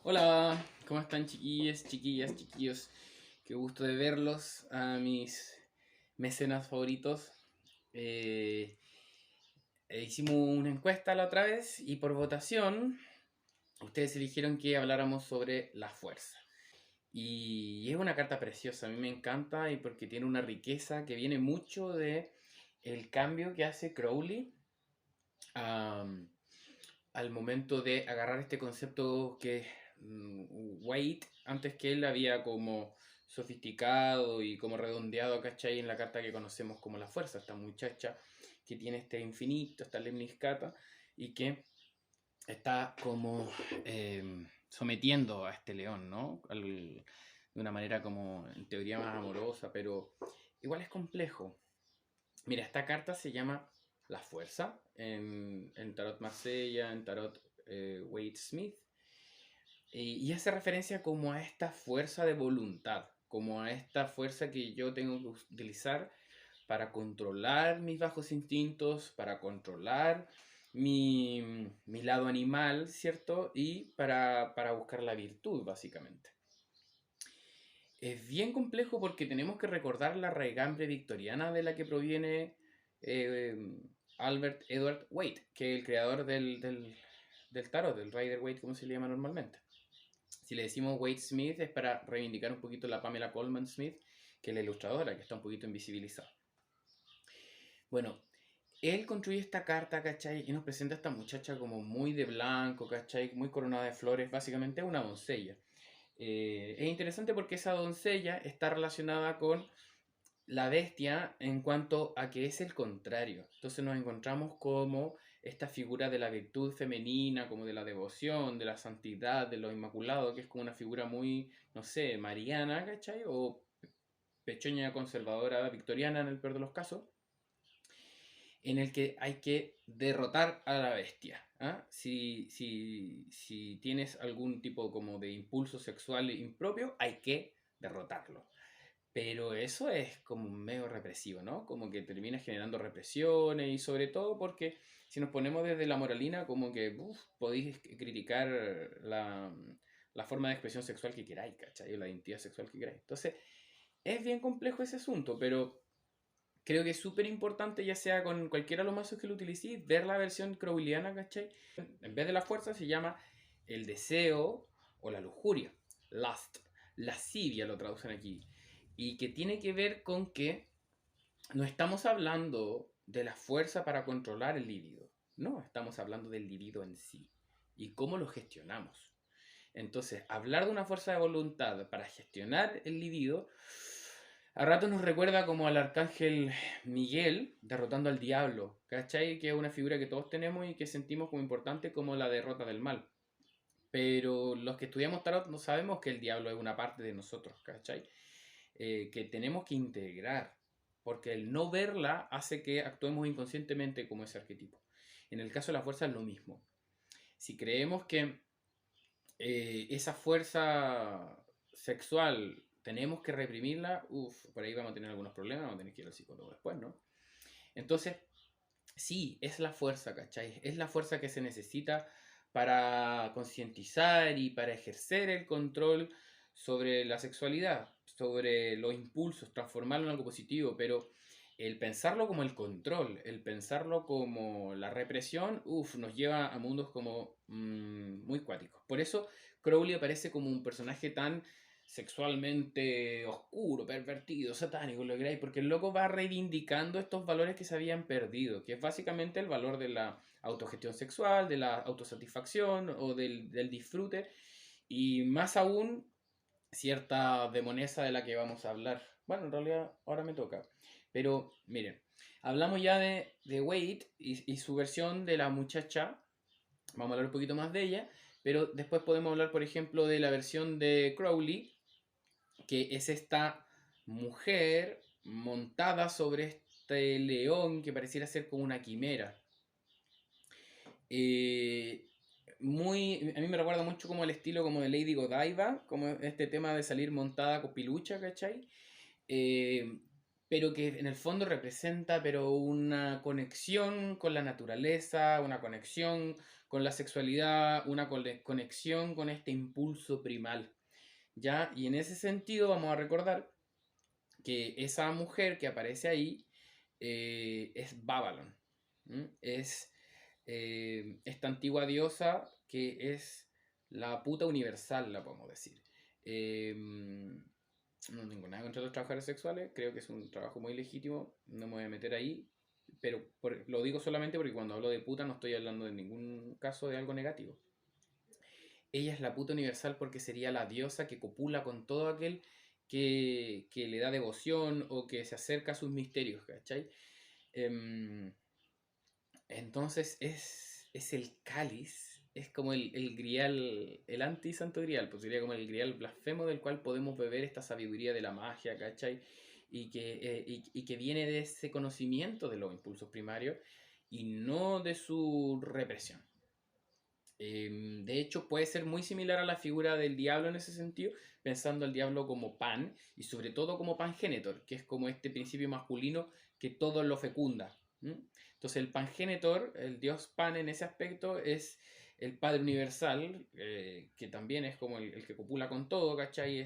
Hola, ¿cómo están chiquillas, chiquillas, chiquillos? Qué gusto de verlos, a mis mecenas favoritos. Eh, Hicimos una encuesta la otra vez y por votación ustedes eligieron que habláramos sobre la fuerza. Y es una carta preciosa, a mí me encanta y porque tiene una riqueza que viene mucho de el cambio que hace Crowley am, al momento de agarrar este concepto que Wade, antes que él, había como sofisticado y como redondeado, ¿cachai? En la carta que conocemos como la fuerza, esta muchacha que tiene este infinito, esta lemniscata, y que está como sometiendo a este león, ¿no? De una manera como en teoría más amorosa, pero igual es complejo. Mira, esta carta se llama La Fuerza en Tarot Marsella, en Tarot Wade Smith, y hace referencia como a esta fuerza de voluntad, como a esta fuerza que yo tengo que utilizar para controlar mis bajos instintos, para controlar mi lado animal, ¿cierto? Y para buscar la virtud, básicamente. Es bien complejo porque tenemos que recordar la raigambre victoriana de la que proviene eh, Albert Edward Waite, que es el creador del tarot, del Rider Waite, como se le llama normalmente. Si le decimos Waite Smith es para reivindicar un poquito la Pamela Coleman Smith, que es la ilustradora, que está un poquito invisibilizada. Bueno, él construye esta carta, ¿cachai? Y nos presenta a esta muchacha como muy de blanco, ¿cachai? Muy coronada de flores, básicamente una doncella. Es interesante porque esa doncella está relacionada con la bestia en cuanto a que es el contrario. Entonces nos encontramos como esta figura de la virtud femenina, como de la devoción, de la santidad, de lo inmaculado, que es como una figura muy, no sé, mariana, ¿cachai? O pequeña conservadora victoriana en el peor de los casos, en el que hay que derrotar a la bestia. ¿Ah? Si tienes algún tipo como de impulso sexual impropio, hay que derrotarlo. Pero eso es como medio represivo, ¿no? Como que termina generando represiones y sobre todo porque si nos ponemos desde la moralina, como que podéis criticar la forma de expresión sexual que queráis, ¿cachai? O la identidad sexual que queráis. Entonces, es bien complejo ese asunto, pero creo que es súper importante, ya sea con cualquiera de los mazos que lo utilicéis, ver la versión crowleyana, ¿cachai? En vez de la fuerza se llama el deseo o la lujuria, lust, lascivia lo traducen aquí, y que tiene que ver con que no estamos hablando de la fuerza para controlar el libido, no, estamos hablando del libido en sí y cómo lo gestionamos. Entonces, hablar de una fuerza de voluntad para gestionar el libido a rato nos recuerda como al arcángel Miguel derrotando al diablo, ¿cachai? Que es una figura que todos tenemos y que sentimos como importante como la derrota del mal. Pero los que estudiamos tarot no sabemos que el diablo es una parte de nosotros, ¿cachai? Que tenemos que integrar, porque el no verla hace que actuemos inconscientemente como ese arquetipo. En el caso de la fuerza es lo mismo. Si creemos que esa fuerza sexual tenemos que reprimirla, uff, por ahí vamos a tener algunos problemas, vamos a tener que ir al psicólogo después, ¿no? Entonces, sí, es la fuerza, ¿cachai? Es la fuerza que se necesita para concientizar y para ejercer el control sobre la sexualidad, sobre los impulsos, transformarlo en algo positivo, pero el pensarlo como el control, el pensarlo como la represión, uff, nos lleva a mundos como muy cuáticos. Por eso Crowley aparece como un personaje tan sexualmente oscuro, pervertido, satánico, lo que queráis, porque el loco va reivindicando estos valores que se habían perdido, que es básicamente el valor de la autogestión sexual, de la autosatisfacción o del disfrute, y más aún cierta demonesa de la que vamos a hablar. Bueno, en realidad ahora me toca. Pero miren, hablamos ya de Wade y su versión de la muchacha. Vamos a hablar un poquito más de ella. Pero después podemos hablar, por ejemplo, de la versión de Crowley, que es esta mujer montada sobre este león que pareciera ser como una quimera. Eh, a mí me recuerda mucho como el estilo como de Lady Godiva, como este tema de salir montada con pilucha, ¿cachai? Eh, pero que en el fondo representa pero una conexión con la naturaleza, una conexión con la sexualidad, una conexión con este impulso primal, ¿ya? Y en ese sentido vamos a recordar que esa mujer que aparece ahí es Babylon. Es esta antigua diosa que es la puta universal, la podemos decir. No tengo nada contra los trabajadores sexuales, creo que es un trabajo muy legítimo, no me voy a meter ahí, pero lo digo solamente porque cuando hablo de puta no estoy hablando en ningún caso de algo negativo. Ella es la puta universal porque sería la diosa que copula con todo aquel que le da devoción o que se acerca a sus misterios, ¿cachai? Em, entonces es el cáliz, es como el grial, el anti-santo grial, pues sería como el grial blasfemo del cual podemos beber esta sabiduría de la magia, ¿cachai? Y que viene de ese conocimiento de los impulsos primarios y no de su represión. De hecho, puede ser muy similar a la figura del diablo en ese sentido, pensando al diablo como pan y sobre todo como pangénetor, que es como este principio masculino que todo lo fecunda. Entonces, el pangénetor, el dios pan en ese aspecto, es el Padre Universal, que también es como el que copula con todo, ¿cachai?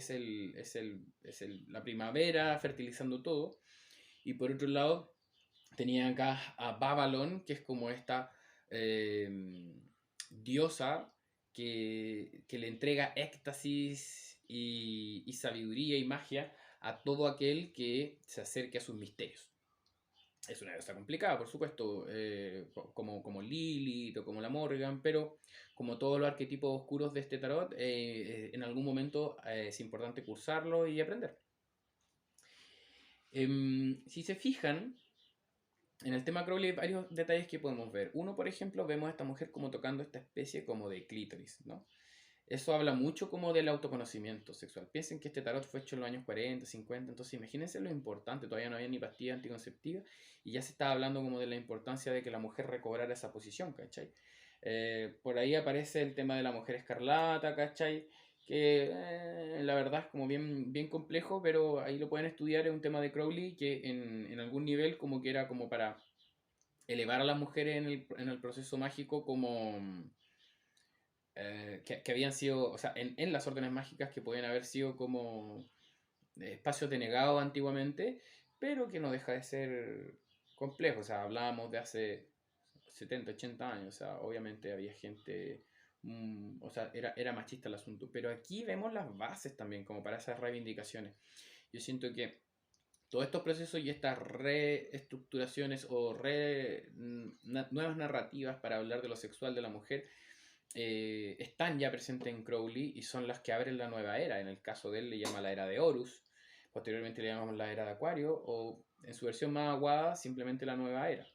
La primavera fertilizando todo. Y por otro lado, tenía acá a Babylon, que es como esta diosa que le entrega éxtasis y sabiduría y magia a todo aquel que se acerque a sus misterios. Es una diosa complicada, por supuesto, como Lilith o como la Morgan, pero como todos los arquetipos oscuros de este tarot, en algún momento es importante cursarlo y aprender. Si se fijan, en el tema Crowley hay varios detalles que podemos ver. Uno, por ejemplo, vemos a esta mujer como tocando esta especie como de clítoris, ¿no? Eso habla mucho como del autoconocimiento sexual. Piensen que este tarot fue hecho en los años 40, 50, entonces imagínense lo importante, todavía no había ni pastilla anticonceptiva y ya se estaba hablando como de la importancia de que la mujer recobrara esa posición, ¿cachai? Por ahí aparece el tema de la mujer escarlata, ¿cachai? Que la verdad es como bien complejo, pero ahí lo pueden estudiar, es un tema de Crowley que en algún nivel como que era como para elevar a las mujeres en el proceso mágico como que habían sido, o sea, en las órdenes mágicas que podían haber sido como espacios denegados antiguamente, pero que no deja de ser complejo, o sea, hablábamos de hace 70, 80 años, o sea, obviamente había gente, o sea, era machista el asunto, pero aquí vemos las bases también como para esas reivindicaciones. Yo siento que todos estos procesos y estas reestructuraciones o nuevas narrativas para hablar de lo sexual de la mujer están ya presentes en Crowley y son las que abren la nueva era. En el caso de él le llama la era de Horus, posteriormente le llamamos la era de Acuario o en su versión más aguada simplemente la nueva era.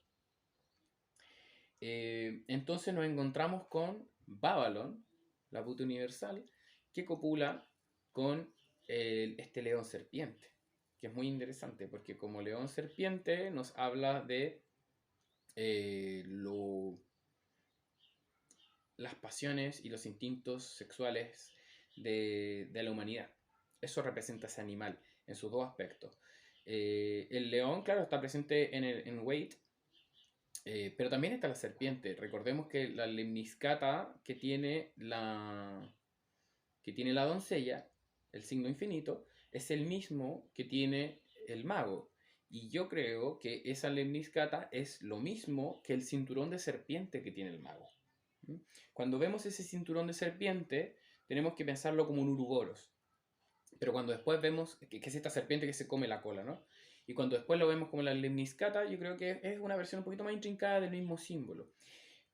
Entonces nos encontramos con Babylon, la puta universal, que copula con este león serpiente, que es muy interesante porque como león serpiente nos habla de las pasiones y los instintos sexuales de la humanidad. Eso representa ese animal en sus dos aspectos. El león, claro, está presente en Wade, pero también está la serpiente. Recordemos que la lemniscata que tiene la doncella, el signo infinito, es el mismo que tiene el mago. Y yo creo que esa lemniscata es lo mismo que el cinturón de serpiente que tiene el mago. Cuando vemos ese cinturón de serpiente, tenemos que pensarlo como un uruboros. Pero cuando después vemos que es esta serpiente que se come la cola, ¿no? Y cuando después lo vemos como la lemniscata, yo creo que es una versión un poquito más intrincada del mismo símbolo.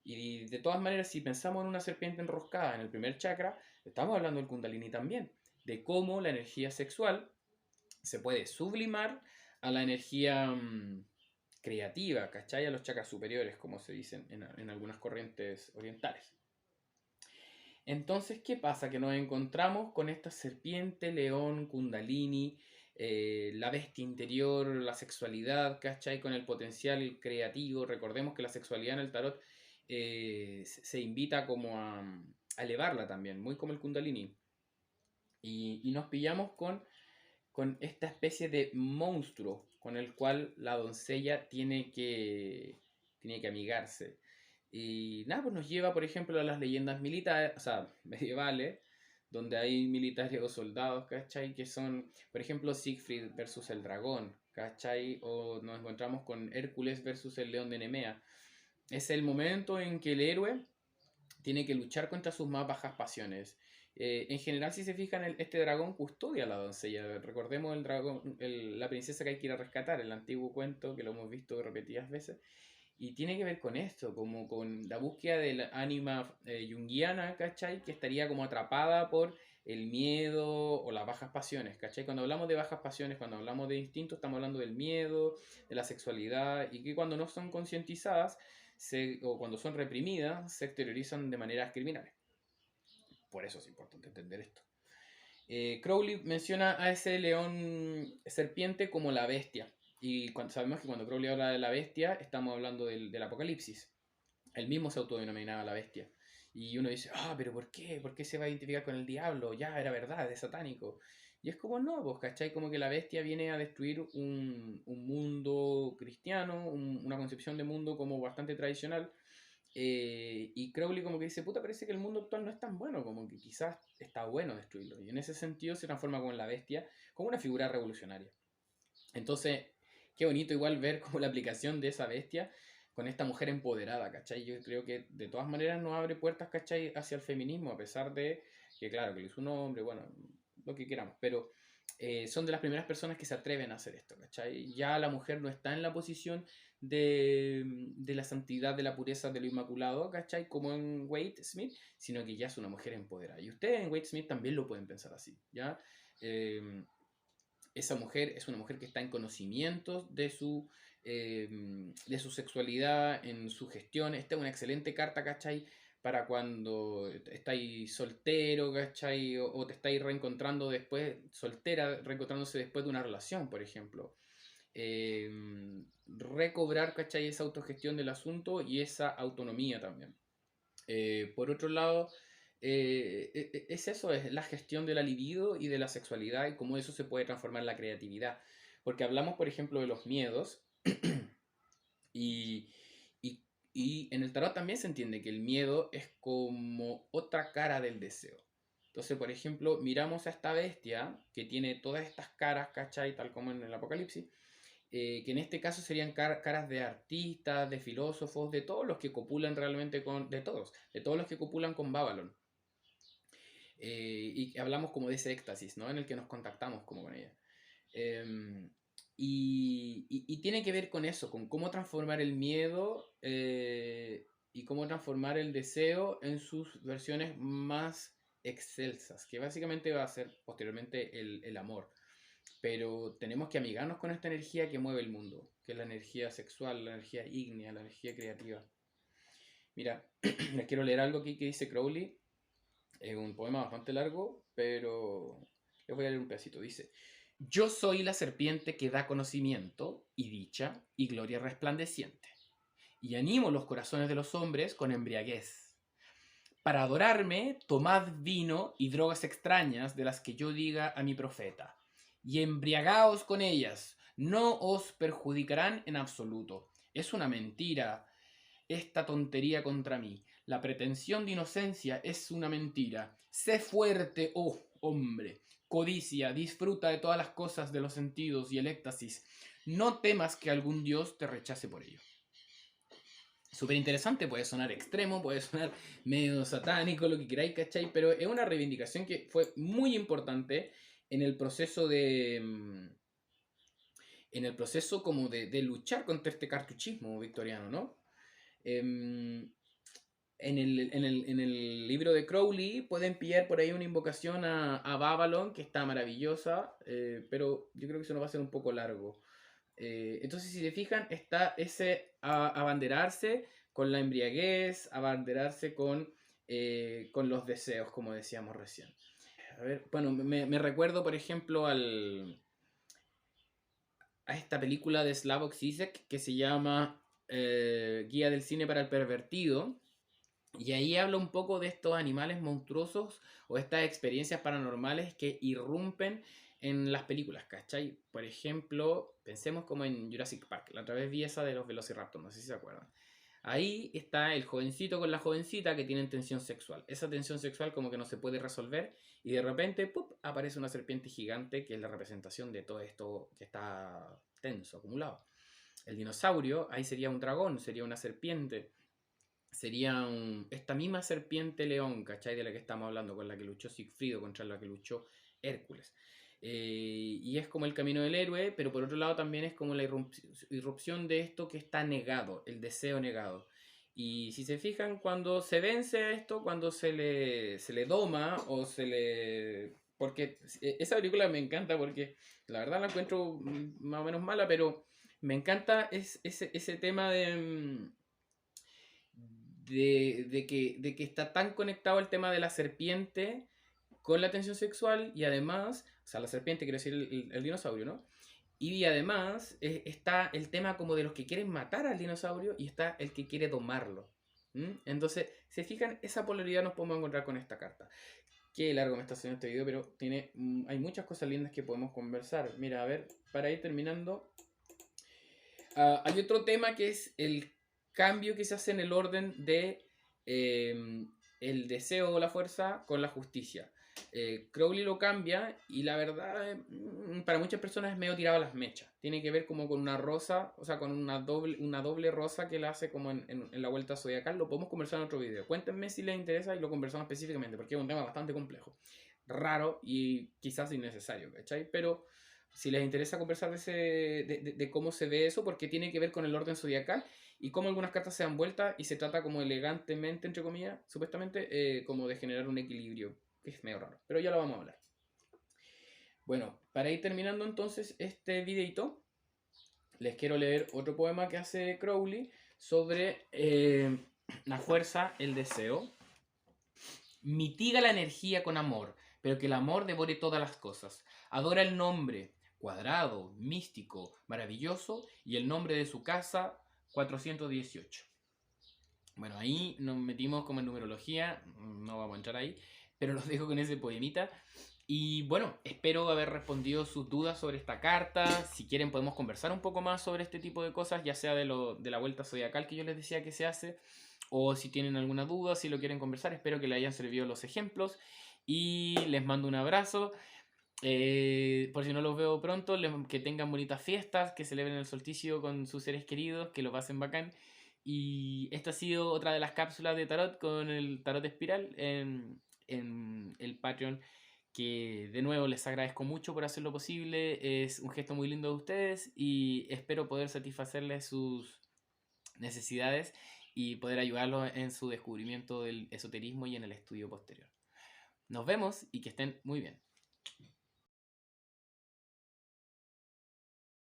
Y de todas maneras, si pensamos en una serpiente enroscada en el primer chakra, estamos hablando del Kundalini también, de cómo la energía sexual se puede sublimar a la energía creativa, ¿cachai? A los chakras superiores, como se dicen en algunas corrientes orientales. Entonces, ¿qué pasa? Que nos encontramos con esta serpiente, león, kundalini, la bestia interior, la sexualidad, ¿cachai? Con el potencial creativo. Recordemos que la sexualidad en el tarot se invita como a elevarla también, muy como el kundalini. Y nos pillamos con esta especie de monstruo con el cual la doncella tiene que amigarse. Y nada, pues nos lleva, por ejemplo, a las leyendas militares, o sea, medievales, donde hay militares o soldados, ¿cachai? Que son, por ejemplo, Siegfried versus el dragón, ¿cachai? O nos encontramos con Hércules versus el león de Nemea. Es el momento en que el héroe tiene que luchar contra sus más bajas pasiones. En general, si se fijan, este dragón custodia a la doncella. Recordemos el dragón, la princesa que hay que ir a rescatar, el antiguo cuento que lo hemos visto repetidas veces. Y tiene que ver con esto, como con la búsqueda de la ánima junguiana, ¿cachai? Que estaría como atrapada por el miedo o las bajas pasiones, ¿cachai? Cuando hablamos de bajas pasiones, cuando hablamos de instintos, estamos hablando del miedo, de la sexualidad, y que cuando no son concientizadas o cuando son reprimidas, se exteriorizan de maneras criminales. Por eso es importante entender esto. Crowley menciona a ese león serpiente como la bestia. Y sabemos que cuando Crowley habla de la bestia, estamos hablando del Apocalipsis. Él mismo se autodenominaba la bestia. Y uno dice, pero ¿por qué? ¿Por qué se va a identificar con el diablo? Ya, era verdad, es satánico. Y es como no, pues, ¿cachai? Como que la bestia viene a destruir un mundo cristiano, una concepción de mundo como bastante tradicional. Y Crowley como que dice, puta, parece que el mundo actual no es tan bueno, como que quizás está bueno destruirlo. Y en ese sentido se transforma como en la bestia, como una figura revolucionaria. Entonces, qué bonito igual ver como la aplicación de esa bestia con esta mujer empoderada, ¿cachai? Yo creo que de todas maneras nos abre puertas, ¿cachai? Hacia el feminismo, a pesar de que, claro, que él es un hombre, bueno, lo que queramos, pero son de las primeras personas que se atreven a hacer esto, ¿cachai? Ya la mujer no está en la posición de la santidad, de la pureza, de lo inmaculado, ¿cachai? Como en Wade Smith, sino que ya es una mujer empoderada. Y ustedes en Wade Smith también lo pueden pensar así, ¿ya? Esa mujer es una mujer que está en conocimientos de su sexualidad, en su gestión. Esta es una excelente carta, ¿cachai? Para cuando estáis soltero, ¿cachai? O te estáis reencontrando después, soltera, reencontrándose después de una relación, por ejemplo. Eh, Recobrar, ¿cachai? Esa autogestión del asunto y esa autonomía también. Por otro lado, es eso, es la gestión de la libido y de la sexualidad y cómo eso se puede transformar en la creatividad. Porque hablamos, por ejemplo, de los miedos y, y, y en el tarot también se entiende que el miedo es como otra cara del deseo. Entonces, por ejemplo, miramos a esta bestia que tiene todas estas caras, ¿cachai? Tal como en el Apocalipsis, que en este caso serían caras de artistas, de filósofos, de todos los que copulan realmente con, de todos los que copulan con Babylon. Y hablamos como de ese éxtasis, ¿no? En el que nos contactamos como con ella. Eh, y tiene que ver con eso, con cómo transformar el miedo y cómo transformar el deseo en sus versiones más excelsas, que básicamente va a ser posteriormente el amor. Pero tenemos que amigarnos con esta energía que mueve el mundo, que es la energía sexual, la energía ígnea, la energía creativa. Mira, les quiero leer algo aquí que dice Crowley. Es un poema bastante largo, pero les voy a leer un pedacito. Dice, yo soy la serpiente que da conocimiento y dicha y gloria resplandeciente, y animo los corazones de los hombres con embriaguez. Para adorarme, tomad vino y drogas extrañas de las que yo diga a mi profeta, y embriagaos con ellas, no os perjudicarán en absoluto. Es una mentira esta tontería contra mí. La pretensión de inocencia es una mentira. Sé fuerte, oh hombre. Codicia, disfruta de todas las cosas de los sentidos y el éxtasis. No temas que algún dios te rechace por ello. Súper interesante, puede sonar extremo, puede sonar medio satánico, lo que queráis, ¿cachai? Pero es una reivindicación que fue muy importante en el proceso en el proceso como de luchar contra este cartuchismo victoriano, ¿no? En el libro de Crowley pueden pillar por ahí una invocación a Babylon que está maravillosa, pero yo creo que eso nos va a ser un poco largo. Entonces, si se fijan, está ese abanderarse con la embriaguez, abanderarse con los deseos, como decíamos recién. A ver, bueno, me recuerdo, por ejemplo, a esta película de Slavoj Zizek que se llama Guía del cine para el pervertido. Y ahí habla un poco de estos animales monstruosos o estas experiencias paranormales que irrumpen en las películas, ¿cachai? Por ejemplo, pensemos como en Jurassic Park. La otra vez vi esa de los Velociraptor, no sé si se acuerdan. Ahí está el jovencito con la jovencita que tienen tensión sexual. Esa tensión sexual como que no se puede resolver y de repente ¡pup! Aparece una serpiente gigante que es la representación de todo esto que está tenso, acumulado. El dinosaurio, ahí sería un dragón, sería una serpiente, sería esta misma serpiente león, ¿cachai? De la que estamos hablando, con la que luchó Sigfrido, contra la que luchó Hércules. Y es como el camino del héroe, pero por otro lado también es como la irrupción de esto que está negado, el deseo negado. Y si se fijan, cuando se vence a esto, cuando se le doma o se le... Porque esa película me encanta porque la verdad la encuentro más o menos mala, pero me encanta ese tema de que está tan conectado el tema de la serpiente con la tensión sexual y además, o sea, la serpiente quiere decir el dinosaurio, ¿no? Y además está el tema como de los que quieren matar al dinosaurio y está el que quiere domarlo. Entonces, si se fijan, esa polaridad nos podemos encontrar con esta carta. Qué largo me está haciendo este video, pero hay muchas cosas lindas que podemos conversar. Mira, a ver, para ir terminando, hay otro tema que es el cambio que se hace en el orden de el deseo o la fuerza con la justicia. Crowley lo cambia y la verdad para muchas personas es medio tirado a las mechas. Tiene que ver como con una rosa, o sea, con una doble rosa que la hace como en la vuelta zodiacal. Lo podemos conversar en otro video. Cuéntenme si les interesa y lo conversamos específicamente porque es un tema bastante complejo, raro y quizás innecesario, ¿cachai? Pero si les interesa conversar de cómo se ve eso, porque tiene que ver con el orden zodiacal y cómo algunas cartas se dan vuelta y se trata como elegantemente, entre comillas, supuestamente, como de generar un equilibrio, que es medio raro, pero ya lo vamos a hablar. Bueno, para ir terminando entonces este videito, les quiero leer otro poema que hace Crowley sobre la fuerza, el deseo. Mitiga la energía con amor, pero que el amor devore todas las cosas. Adora el nombre, cuadrado, místico, maravilloso, y el nombre de su casa, 418. Bueno, ahí nos metimos como en numerología, no vamos a entrar ahí, pero los dejo con ese poemita. Y bueno, espero haber respondido sus dudas sobre esta carta. Si quieren podemos conversar un poco más sobre este tipo de cosas, ya sea de la vuelta zodiacal que yo les decía que se hace, o si tienen alguna duda, si lo quieren conversar. Espero que les hayan servido los ejemplos y les mando un abrazo. Por si no los veo pronto, que tengan bonitas fiestas, que celebren el solsticio con sus seres queridos, que lo pasen bacán. Y esta ha sido otra de las cápsulas de tarot con el tarot espiral en el Patreon, que de nuevo les agradezco mucho por hacerlo posible. Es un gesto muy lindo de ustedes y espero poder satisfacerles sus necesidades y poder ayudarlos en su descubrimiento del esoterismo y en el estudio posterior. Nos vemos y que estén muy bien.